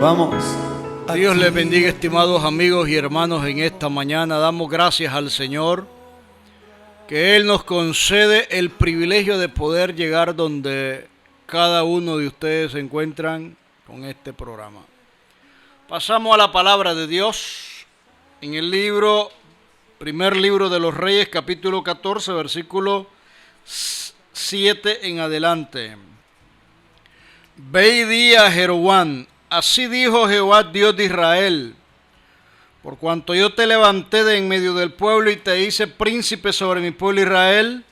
Vamos. Dios les bendiga, estimados amigos y hermanos, en esta mañana. Damos gracias al Señor que Él nos concede el privilegio de poder llegar donde cada uno de ustedes se encuentran con este programa. Pasamos a la palabra de Dios en el primer libro de los Reyes, capítulo 14, versículo 7 en adelante. Ve y di a Jeroboam: así dijo Jehová, Dios de Israel: por cuanto yo te levanté de en medio del pueblo y te hice príncipe sobre mi pueblo Israel,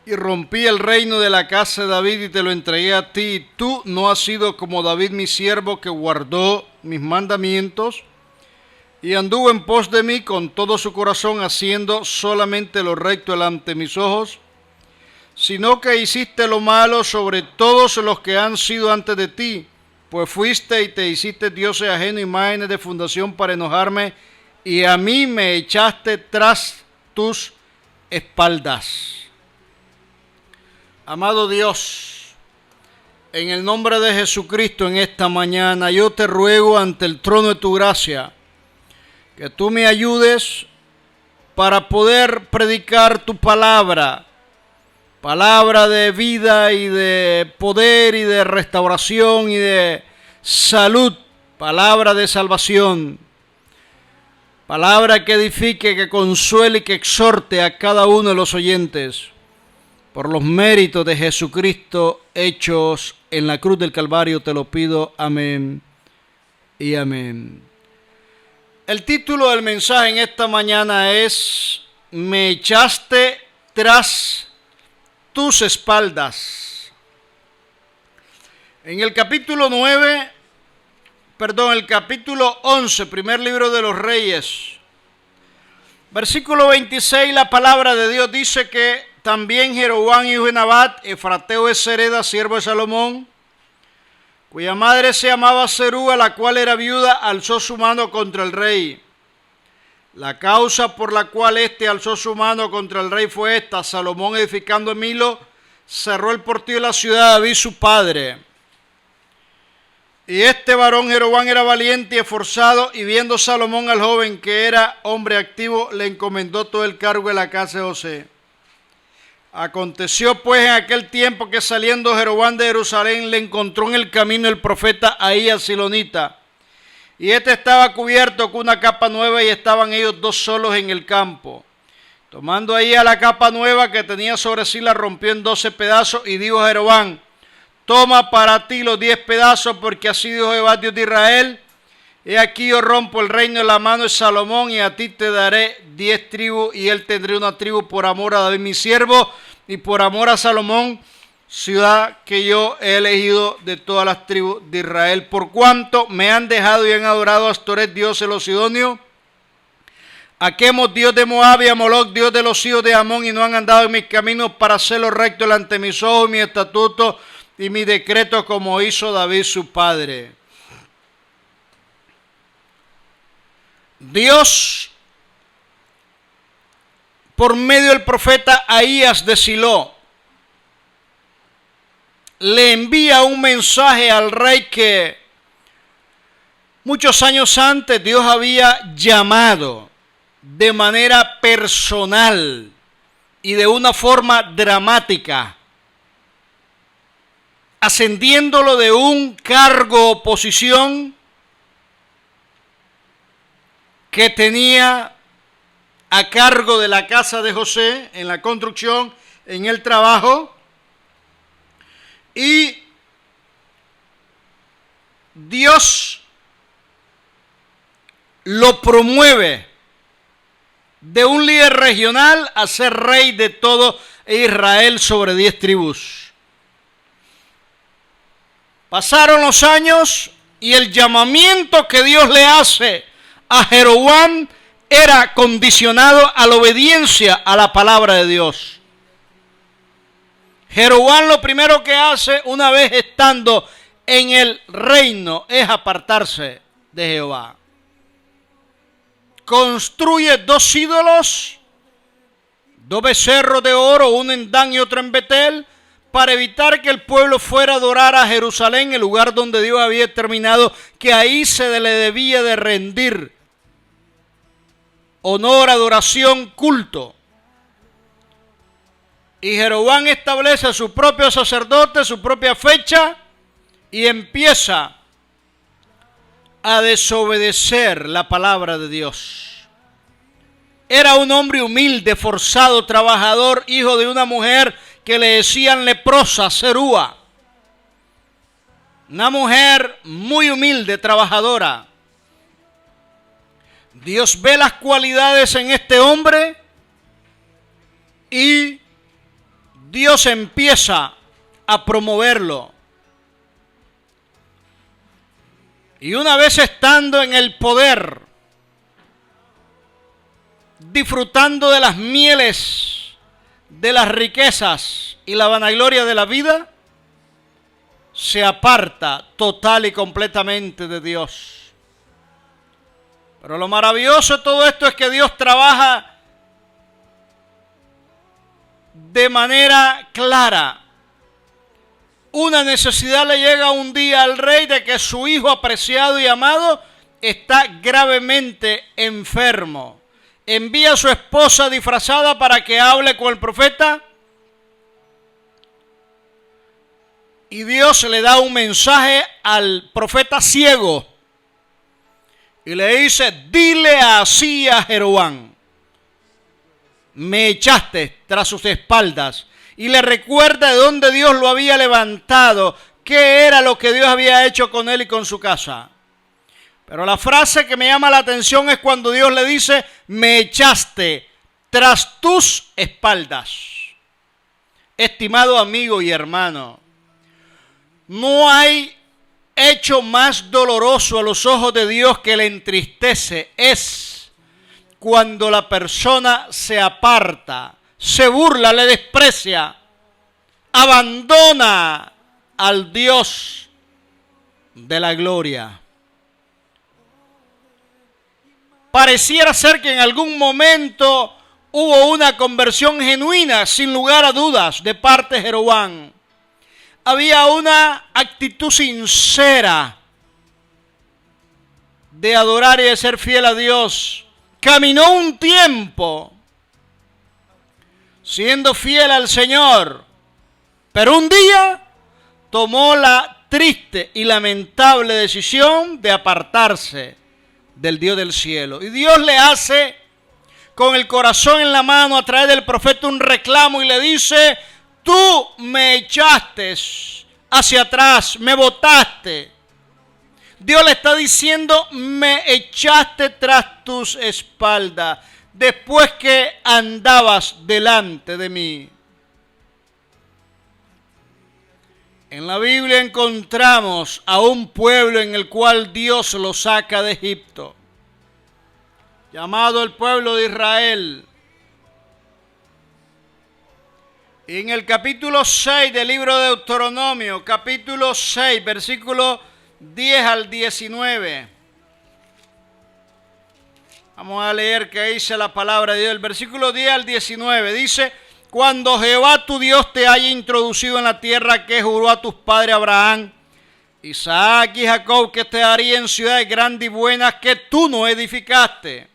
y rompí el reino de la casa de David y te lo entregué a ti, y tú no has sido como David mi siervo, que guardó mis mandamientos y anduvo en pos de mí con todo su corazón, haciendo solamente lo recto delante de mis ojos, sino que hiciste lo malo sobre todos los que han sido antes de ti, pues fuiste y te hiciste dioses ajenos, imágenes de fundación para enojarme, y a mí me echaste tras tus espaldas. Amado Dios, en el nombre de Jesucristo, en esta mañana yo te ruego ante el trono de tu gracia que tú me ayudes para poder predicar tu palabra de vida y de poder y de restauración y de salud, palabra de salvación, palabra que edifique, que consuele y que exhorte a cada uno de los oyentes por los méritos de Jesucristo hechos en la cruz del Calvario. Te lo pido, amén y amén. El título del mensaje en esta mañana es: me echaste tras tus espaldas. En el capítulo 11, primer libro de los Reyes, versículo 26, la palabra de Dios dice que también Jeroboam, hijo de Nabat, efrateo de Sereda, siervo de Salomón, cuya madre se llamaba Serúa, la cual era viuda, alzó su mano contra el rey. La causa por la cual éste alzó su mano contra el rey fue esta: Salomón, edificando en Milo, cerró el portillo de la ciudad de David su padre. Y este varón Jeroboam era valiente y esforzado, y viendo Salomón al joven que era hombre activo, le encomendó todo el cargo de la casa de José. Aconteció pues en aquel tiempo que saliendo Jeroboam de Jerusalén, le encontró en el camino el profeta Ahías Silonita, y este estaba cubierto con una capa nueva, y estaban ellos dos solos en el campo. Tomando Ahías la capa nueva que tenía sobre sí, la rompió en 12 pedazos, y dijo a Jeroboam: toma para ti los 10 pedazos, porque así dijo Jehová, Dios de Israel: he aquí yo rompo el reino en la mano de Salomón, y a ti te daré 10 tribus, y él tendrá una tribu por amor a David mi siervo, y por amor a Salomón, ciudad que yo he elegido de todas las tribus de Israel. Por cuanto me han dejado y han adorado a Astoret, dios de los sidonios, a Quemos, dios de Moab, y a Moloc, dios de los hijos de Amón, y no han andado en mis caminos para hacer lo recto delante de mis ojos, mis estatutos y mis decretos, como hizo David su padre. Dios, por medio del profeta Ahías de Silo, le envía un mensaje al rey que muchos años antes Dios había llamado de manera personal y de una forma dramática, ascendiéndolo de un cargo o posición que tenía a cargo de la casa de José, en la construcción, en el trabajo, y Dios lo promueve de un líder regional a ser rey de todo Israel sobre 10 tribus. Pasaron los años y el llamamiento que Dios le hace a Jeroboam era condicionado a la obediencia a la palabra de Dios. Jeroboam lo primero que hace una vez estando en el reino es apartarse de Jehová. Construye 2 ídolos, 2 becerros de oro, uno en Dan y otro en Betel, para evitar que el pueblo fuera a adorar a Jerusalén, el lugar donde Dios había determinado que ahí se le debía de rendir honor, adoración, culto. Y Jeroboam establece su propio sacerdote, su propia fecha, y empieza a desobedecer la palabra de Dios. Era un hombre humilde, forzado, trabajador, hijo de una mujer que le decían leprosa, Serúa. Una mujer muy humilde, trabajadora. Dios ve las cualidades en este hombre y Dios empieza a promoverlo. Y una vez estando en el poder, disfrutando de las mieles, de las riquezas y la vanagloria de la vida, se aparta total y completamente de Dios. Pero lo maravilloso de todo esto es que Dios trabaja de manera clara. Una necesidad le llega un día al rey de que su hijo apreciado y amado está gravemente enfermo. Envía a su esposa disfrazada para que hable con el profeta. Y Dios le da un mensaje al profeta ciego. Y le dice, dile así a Jeroboam, me echaste tras sus espaldas. Y le recuerda de dónde Dios lo había levantado, qué era lo que Dios había hecho con él y con su casa. Pero la frase que me llama la atención es cuando Dios le dice, me echaste tras tus espaldas. Estimado amigo y hermano, no hay hecho más doloroso a los ojos de Dios que le entristece. Es cuando la persona se aparta, se burla, le desprecia, abandona al Dios de la gloria. Pareciera ser que en algún momento hubo una conversión genuina, sin lugar a dudas, de parte de Jeroboam. Había una actitud sincera de adorar y de ser fiel a Dios. Caminó un tiempo siendo fiel al Señor, pero un día tomó la triste y lamentable decisión de apartarse del Dios del cielo. Y Dios le hace con el corazón en la mano a través del profeta un reclamo y le dice, tú me echaste hacia atrás, me botaste. Dios le está diciendo, me echaste tras tus espaldas, después que andabas delante de mí. En la Biblia encontramos a un pueblo en el cual Dios lo saca de Egipto, llamado el pueblo de Israel. Y en el capítulo 6 del libro de Deuteronomio, capítulo 6, versículo 10 al 19. Vamos a leer qué dice la palabra de Dios. El versículo 10 al 19 dice, cuando Jehová tu Dios te haya introducido en la tierra que juró a tus padres Abraham, Isaac y Jacob, que te daría en ciudades grandes y buenas que tú no edificaste,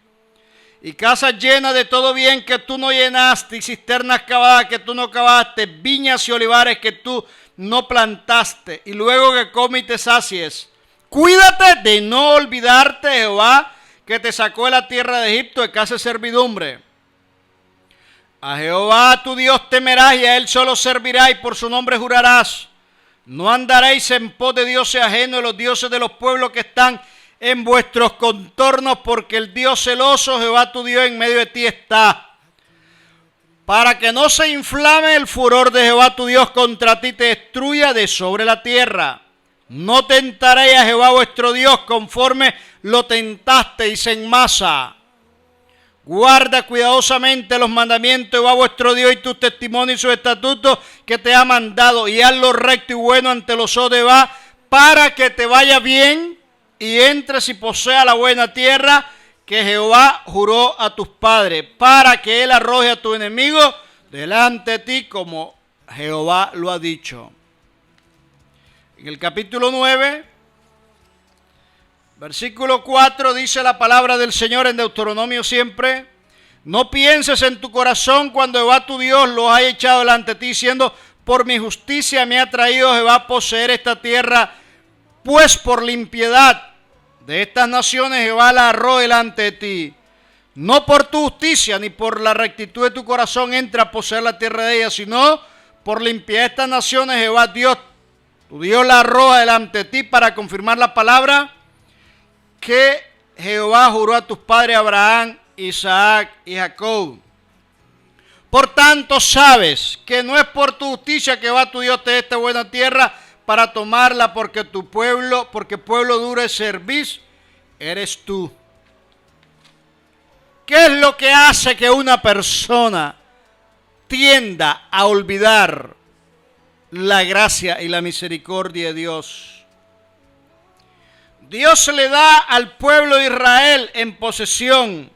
y casas llenas de todo bien que tú no llenaste, y cisternas cavadas que tú no cavaste, viñas y olivares que tú no plantaste, y luego que comes y te sacies, cuídate de no olvidarte, Jehová, que te sacó de la tierra de Egipto de casa de servidumbre. A Jehová tu Dios temerás y a él solo servirás y por su nombre jurarás. No andaréis en pos de dioses ajenos, los dioses de los pueblos que están en vuestros contornos, porque el Dios celoso, Jehová tu Dios, en medio de ti está. Para que no se inflame el furor de Jehová tu Dios contra ti, te destruya de sobre la tierra. No tentaréis a Jehová vuestro Dios conforme lo tentasteis en masa. Guarda cuidadosamente los mandamientos de Jehová vuestro Dios y tus testimonios y sus estatutos que te ha mandado, y haz lo recto y bueno ante los ojos de Jehová, para que te vaya bien y entres y poseas la buena tierra que Jehová juró a tus padres, para que él arroje a tu enemigo delante de ti como Jehová lo ha dicho. En el capítulo 9, versículo 4, dice la palabra del Señor en Deuteronomio siempre: no pienses en tu corazón cuando Jehová tu Dios los ha echado delante de ti, diciendo: por mi justicia me ha traído Jehová a poseer esta tierra, pues por la impiedad de estas naciones Jehová la arrojó delante de ti. No por tu justicia ni por la rectitud de tu corazón entra a poseer la tierra de ellas, sino por la impiedad de estas naciones Jehová Dios, tu Dios, la arroja delante de ti, para confirmar la palabra que Jehová juró a tus padres Abraham, Isaac y Jacob. Por tanto sabes que no es por tu justicia que Jehová tu Dios te dé esta buena tierra para tomarla, porque pueblo duro de servir eres tú. ¿Qué es lo que hace que una persona tienda a olvidar la gracia y la misericordia de Dios? Dios le da al pueblo de Israel en posesión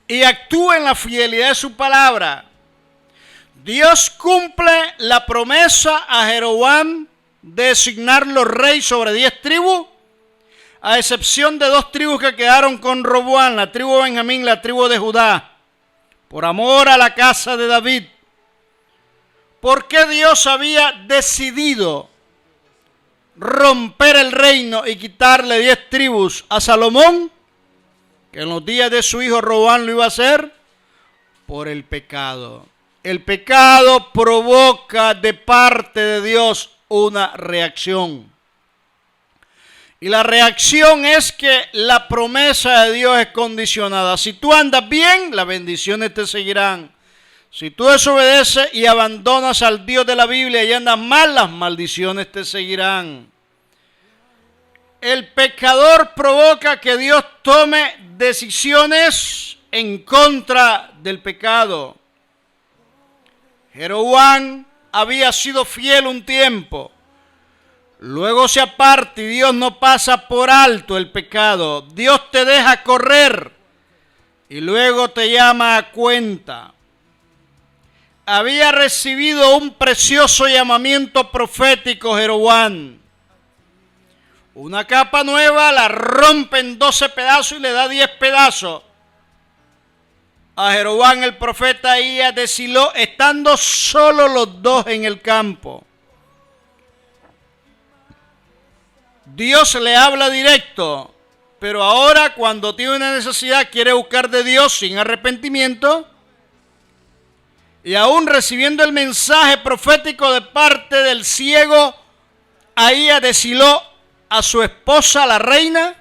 y actúa en la fidelidad de su palabra. Dios cumple la promesa a Jeroboam de designarlo rey sobre 10 tribus, a excepción de 2 tribus que quedaron con Roboam, la tribu de Benjamín, la tribu de Judá, por amor a la casa de David. ¿Por qué Dios había decidido romper el reino y quitarle 10 tribus a Salomón, que en los días de su hijo Roboam lo iba a hacer? Por el pecado. El pecado provoca de parte de Dios una reacción. Y la reacción es que la promesa de Dios es condicionada. Si tú andas bien, las bendiciones te seguirán. Si tú desobedeces y abandonas al Dios de la Biblia y andas mal, las maldiciones te seguirán. El pecador provoca que Dios tome decisiones en contra del pecado. Jeroboam había sido fiel un tiempo. Luego se aparta y Dios no pasa por alto el pecado. Dios te deja correr y luego te llama a cuenta. Había recibido un precioso llamamiento profético Jeroboam. Una capa nueva la rompe en 12 pedazos y le da 10 pedazos a Jeroboam el profeta y a de Silo, estando solo los dos en el campo. Dios le habla directo, pero ahora cuando tiene una necesidad quiere buscar de Dios sin arrepentimiento, y aún recibiendo el mensaje profético de parte del ciego Ahías de Silo a su esposa la reina,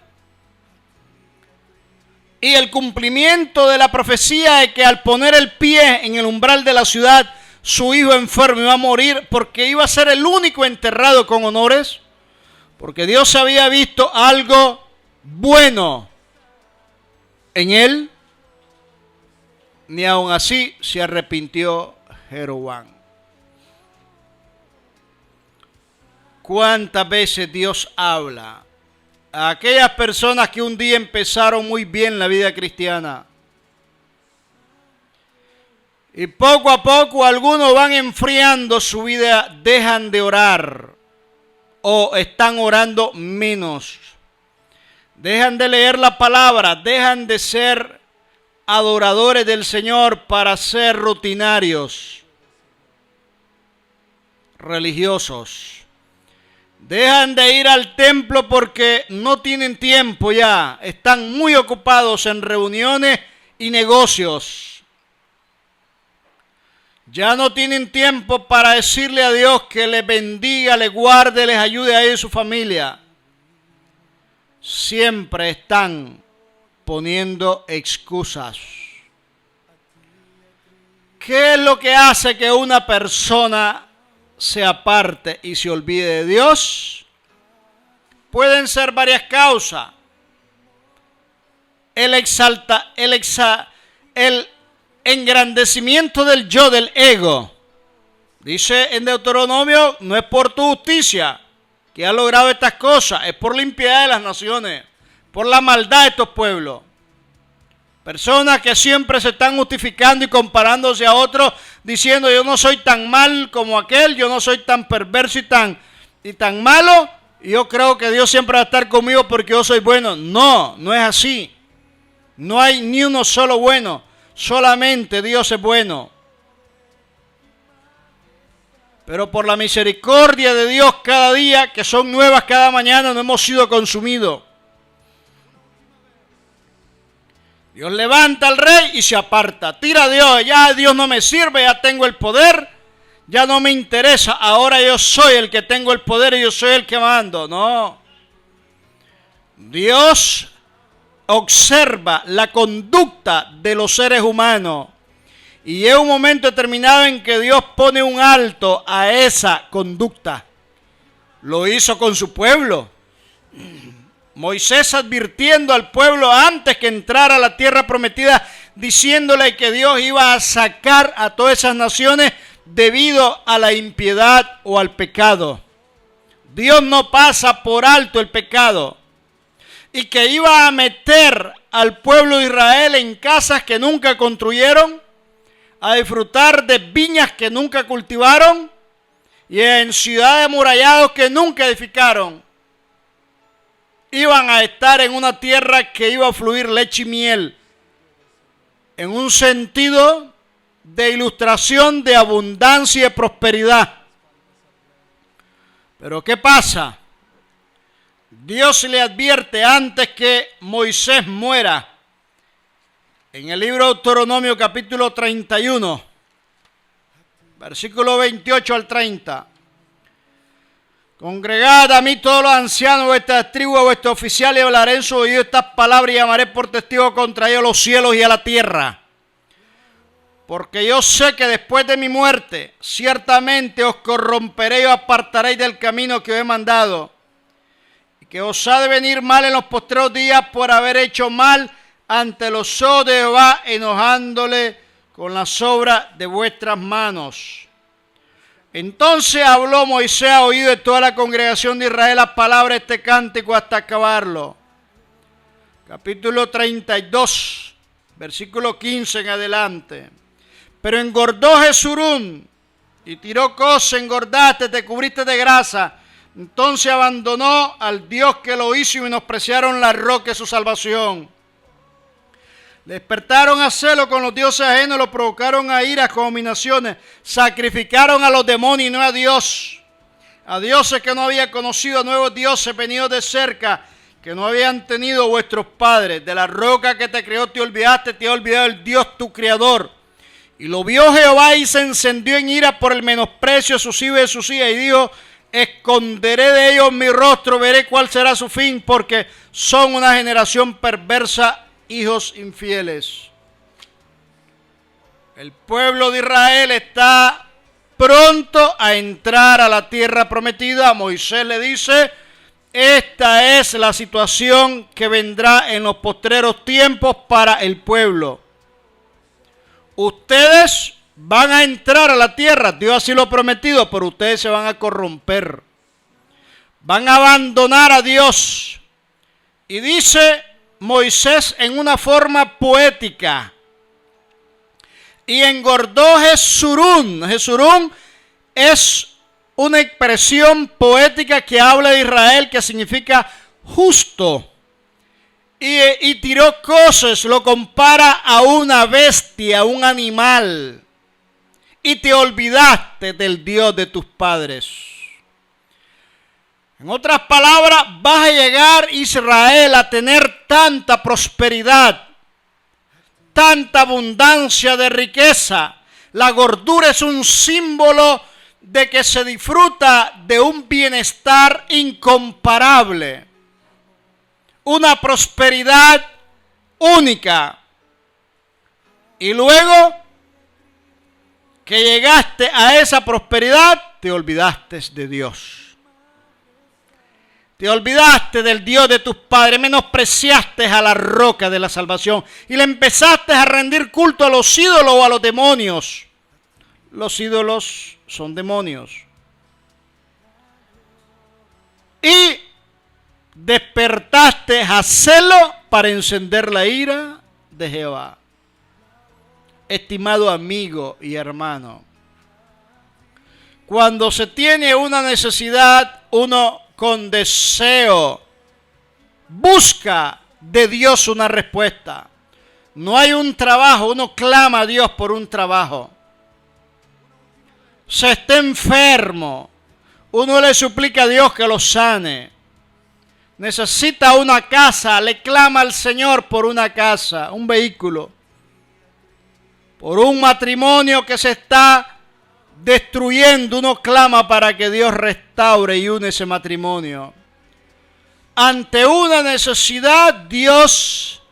y el cumplimiento de la profecía de que al poner el pie en el umbral de la ciudad su hijo enfermo iba a morir, porque iba a ser el único enterrado con honores, porque Dios había visto algo bueno en él. Ni aun así se arrepintió Jeroboam. ¿Cuántas veces Dios habla a aquellas personas que un día empezaron muy bien la vida cristiana? Y poco a poco algunos van enfriando su vida, dejan de orar o están orando menos. Dejan de leer la palabra, dejan de ser adoradores del Señor para ser rutinarios, religiosos. Dejan de ir al templo porque no tienen tiempo ya. Están muy ocupados en reuniones y negocios. Ya no tienen tiempo para decirle a Dios que les bendiga, les guarde, les ayude a ellos y su familia. Siempre están poniendo excusas. ¿Qué es lo que hace que una persona se aparte y se olvide de Dios? Pueden ser varias causas. El engrandecimiento del yo, del ego. Dice en Deuteronomio: no es por tu justicia que has logrado estas cosas, es por la impiedad de las naciones, por la maldad de estos pueblos. Personas que siempre se están justificando y comparándose a otros, diciendo yo no soy tan mal como aquel, yo no soy tan perverso y tan malo, y yo creo que Dios siempre va a estar conmigo porque yo soy bueno. No, no es así. No hay ni uno solo bueno, solamente Dios es bueno. Pero por la misericordia de Dios cada día, que son nuevas cada mañana, no hemos sido consumidos. Dios levanta al rey y se aparta. Tira a Dios, ya Dios no me sirve, ya tengo el poder, ya no me interesa. Ahora yo soy el que tengo el poder y yo soy el que mando. No. Dios observa la conducta de los seres humanos. Y es un momento determinado en que Dios pone un alto a esa conducta. Lo hizo con su pueblo. Moisés advirtiendo al pueblo antes que entrara a la tierra prometida, diciéndole que Dios iba a sacar a todas esas naciones debido a la impiedad o al pecado. Dios no pasa por alto el pecado. Y que iba a meter al pueblo de Israel en casas que nunca construyeron, a disfrutar de viñas que nunca cultivaron y en ciudades amuralladas que nunca edificaron. Iban a estar en una tierra que iba a fluir leche y miel, en un sentido de ilustración de abundancia y de prosperidad. Pero ¿qué pasa? Dios le advierte antes que Moisés muera. En el libro de Deuteronomio capítulo 31, versículo 28 al 30. Congregad a mí todos los ancianos de vuestras tribus, vuestros oficiales, y hablaré en su oído estas palabras y llamaré por testigo contra ellos los cielos y a la tierra. Porque yo sé que después de mi muerte, ciertamente os corromperé y os apartaréis del camino que os he mandado. Y que os ha de venir mal en los postreros días por haber hecho mal ante los ojos de Jehová, enojándole con las obras de vuestras manos. Entonces habló Moisés a oído de toda la congregación de Israel las palabras de este cántico hasta acabarlo. Capítulo 32, versículo 15 en adelante. Pero engordó Jesurún y tiró cosa, engordaste, te cubriste de grasa. Entonces abandonó al Dios que lo hizo y menospreciaron la roca de su salvación. Despertaron a celo con los dioses ajenos, lo provocaron a ira con abominaciones. Sacrificaron a los demonios y no a Dios. A dioses que no había conocido, a nuevos dioses venidos de cerca, que no habían tenido vuestros padres. De la roca que te creó te olvidaste, te ha olvidado el Dios tu creador. Y lo vio Jehová y se encendió en ira por el menosprecio de sus hijos y de sus hijas. Y dijo, esconderé de ellos mi rostro, veré cuál será su fin, porque son una generación perversa, hijos infieles. El pueblo de Israel está pronto a entrar a la tierra prometida. Moisés le dice, esta es la situación que vendrá en los postreros tiempos para el pueblo. Ustedes van a entrar a la tierra, Dios así lo ha prometido, pero ustedes se van a corromper. Van a abandonar a Dios. Y dice Moisés en una forma poética, y engordó Jesurún. Jesurún es una expresión poética que habla de Israel, que significa justo. Y tiró cosas, lo compara a una bestia, a un animal. Y te olvidaste del Dios de tus padres. En otras palabras, vas a llegar, Israel, a tener tanta prosperidad, tanta abundancia de riqueza. La gordura es un símbolo de que se disfruta de un bienestar incomparable, una prosperidad única. Y luego que llegaste a esa prosperidad, te olvidaste de Dios. Te olvidaste del Dios de tus padres, menospreciaste a la roca de la salvación y le empezaste a rendir culto a los ídolos o a los demonios. Los ídolos son demonios. Y despertaste a celo para encender la ira de Jehová. estimado amigo y hermano. Cuando se tiene una necesidad, uno con deseo busca de Dios una respuesta. No hay un trabajo, uno clama a Dios por un trabajo. Se está enfermo, uno le suplica a Dios que lo sane. Necesita una casa, le clama al Señor por una casa, un vehículo. Por un matrimonio que se está destruyendo, uno clama para que Dios restaure y une ese matrimonio. Ante una necesidad, Dios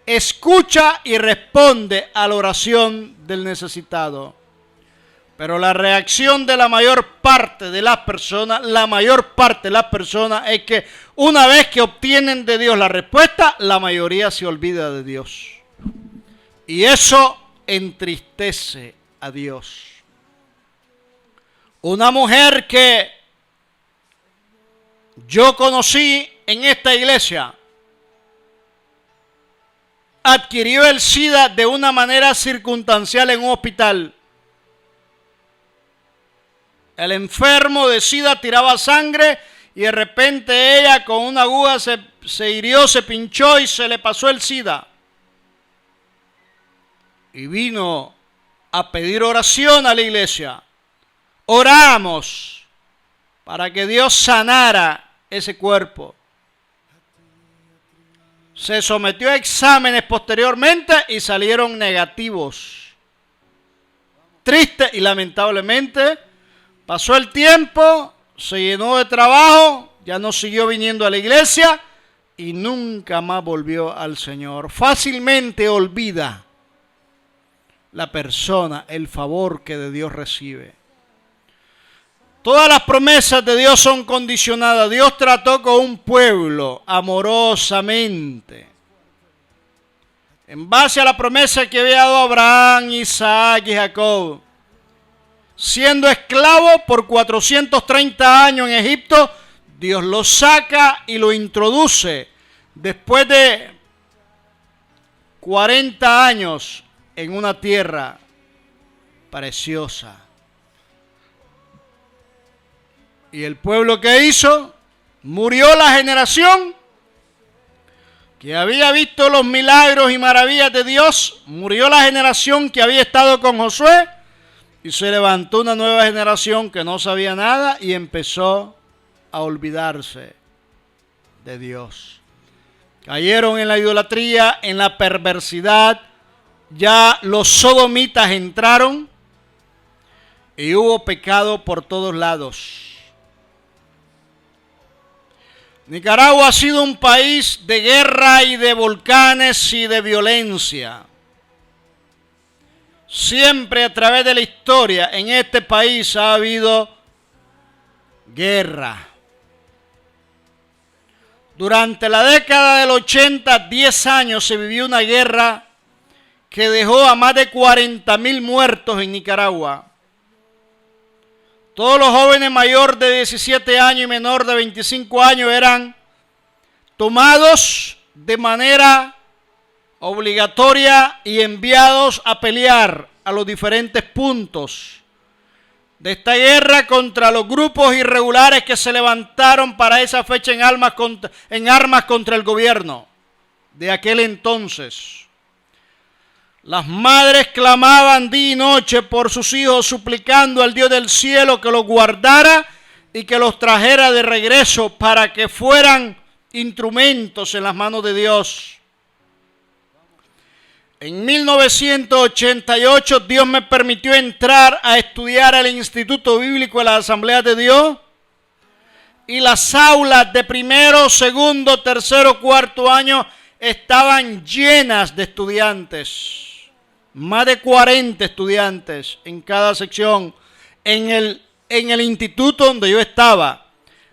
escucha y responde a la oración del necesitado. Pero la reacción de la mayor parte de las personas, es que una vez que obtienen de Dios la respuesta, la mayoría se olvida de Dios. Y eso entristece a Dios. Una mujer que yo conocí en esta iglesia adquirió el SIDA de una manera circunstancial en un hospital. El enfermo de SIDA tiraba sangre y de repente ella con una aguja se hirió, se pinchó y se le pasó el SIDA. Y vino a pedir oración a la iglesia. Oramos para que Dios sanara ese cuerpo. Se sometió a exámenes posteriormente y salieron negativos. Triste y lamentablemente pasó el tiempo, se llenó de trabajo, ya no siguió viniendo a la iglesia y nunca más volvió al Señor. Fácilmente olvida la persona el favor que de Dios recibe. Todas las promesas de Dios son condicionadas. Dios trató con un pueblo amorosamente. En base a la promesa que había dado Abraham, Isaac y Jacob. Siendo esclavo por 430 años en Egipto, Dios lo saca y lo introduce después de 40 años en una tierra preciosa. Y el pueblo que hizo, murió la generación que había visto los milagros y maravillas de Dios, murió la generación que había estado con Josué, y se levantó una nueva generación que no sabía nada y empezó a olvidarse de Dios. Cayeron en la idolatría, en la perversidad. Ya los sodomitas entraron y hubo pecado por todos lados. Nicaragua ha sido un país de guerra y de volcanes y de violencia. Siempre a través de la historia en este país ha habido guerra. Durante la década del 80, 10 años se vivió una guerra que dejó a más de 40,000 muertos en Nicaragua. Todos los jóvenes mayor de 17 años y menor de 25 años eran tomados de manera obligatoria y enviados a pelear a los diferentes puntos de esta guerra contra los grupos irregulares que se levantaron para esa fecha en armas contra el gobierno de aquel entonces. Las madres clamaban día y noche por sus hijos, suplicando al Dios del cielo que los guardara y que los trajera de regreso para que fueran instrumentos en las manos de Dios. En 1988 Dios me permitió entrar a estudiar al Instituto Bíblico de las Asambleas de Dios y las aulas de primero, segundo, tercero, cuarto año estaban llenas de estudiantes. Más de 40 estudiantes en cada sección. En el instituto donde yo estaba,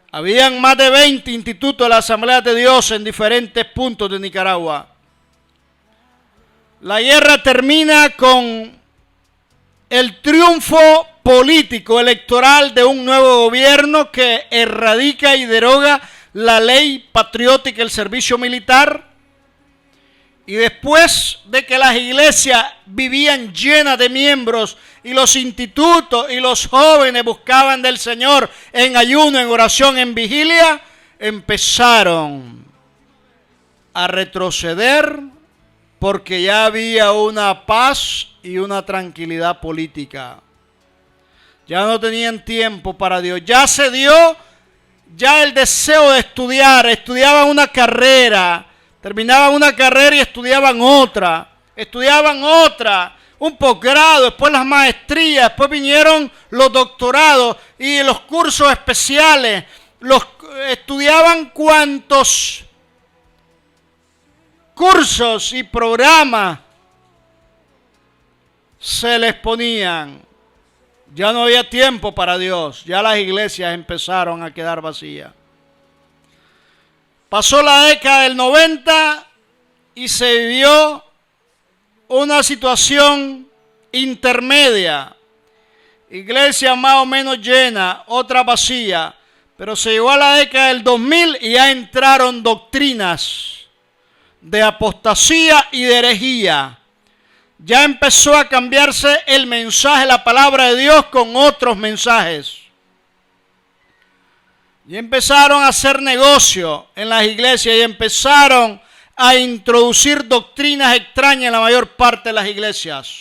habían más de 20 institutos de la Asamblea de Dios en diferentes puntos de Nicaragua. La guerra termina con el triunfo político electoral de un nuevo gobierno que erradica y deroga la ley patriótica del servicio militar Y después de que las iglesias vivían llenas de miembros y los institutos y los jóvenes buscaban del Señor en ayuno, en oración, en vigilia, empezaron a retroceder porque ya había una paz y una tranquilidad política. Ya no tenían tiempo para Dios. Ya se dio ya el deseo de estudiar. Estudiaban una carrera, terminaban una carrera y estudiaban otra, un posgrado, después las maestrías, después vinieron los doctorados y los cursos especiales. Estudiaban cuantos cursos y programas se les ponían. Ya no había tiempo para Dios. Ya las iglesias empezaron a quedar vacías. Pasó la década del 90 y se vivió una situación intermedia. Iglesia más o menos llena, otra vacía. Pero se llegó a la década del 2000 y ya entraron doctrinas de apostasía y de herejía. Ya empezó a cambiarse el mensaje, la palabra de Dios con otros mensajes. Y empezaron a hacer negocio en las iglesias y empezaron a introducir doctrinas extrañas en la mayor parte de las iglesias.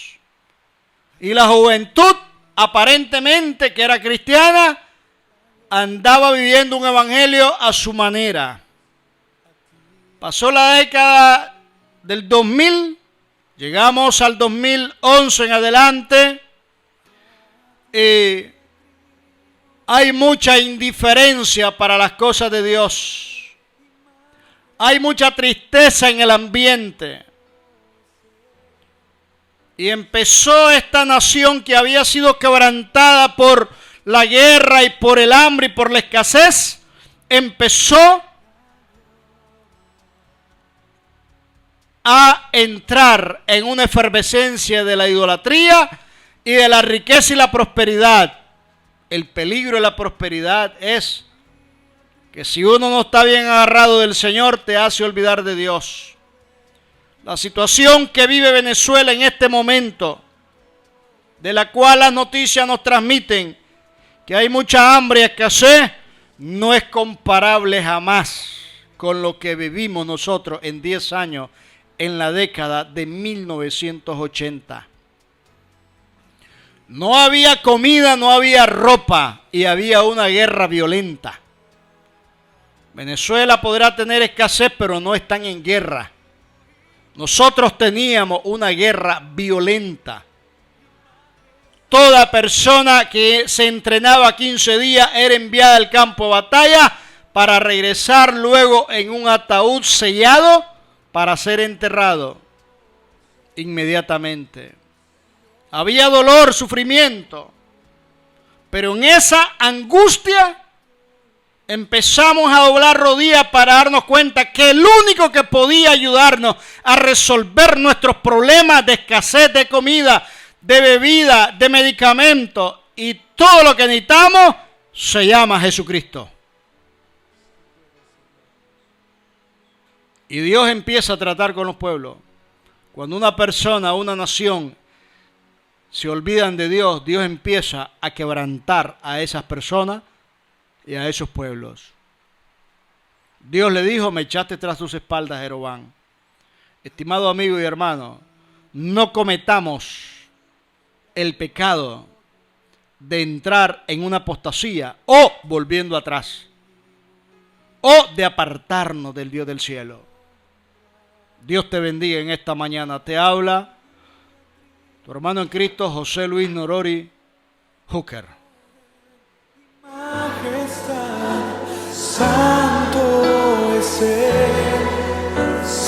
Y la juventud, aparentemente que era cristiana, andaba viviendo un evangelio a su manera. Pasó la década del 2000, llegamos al 2011 en adelante y hay mucha indiferencia para las cosas de Dios. Hay mucha tristeza en el ambiente. Y empezó esta nación que había sido quebrantada por la guerra y por el hambre y por la escasez, empezó a entrar en una efervescencia de la idolatría y de la riqueza y la prosperidad. El peligro de la prosperidad es que si uno no está bien agarrado del Señor, te hace olvidar de Dios. La situación que vive Venezuela en este momento, de la cual las noticias nos transmiten que hay mucha hambre y escasez, no es comparable jamás con lo que vivimos nosotros en 10 años en la década de 1980. No había comida, no había ropa y había una guerra violenta. Venezuela podrá tener escasez, pero no están en guerra. Nosotros teníamos una guerra violenta. Toda persona que se entrenaba 15 días era enviada al campo de batalla para regresar luego en un ataúd sellado para ser enterrado inmediatamente. Había dolor, sufrimiento, pero en esa angustia empezamos a doblar rodillas para darnos cuenta que el único que podía ayudarnos a resolver nuestros problemas de escasez de comida, de bebida, de medicamentos y todo lo que necesitamos se llama Jesucristo. Y Dios empieza a tratar con los pueblos. Cuando una persona, una nación se olvidan de Dios, Dios empieza a quebrantar a esas personas y a esos pueblos. Dios le dijo: me echaste tras tus espaldas, Jeroboam. Estimado amigo y hermano, no cometamos el pecado de entrar en una apostasía o volviendo atrás o de apartarnos del Dios del cielo. Dios te bendiga en esta mañana. Te habla tu hermano en Cristo, José Luis Norori Hooker.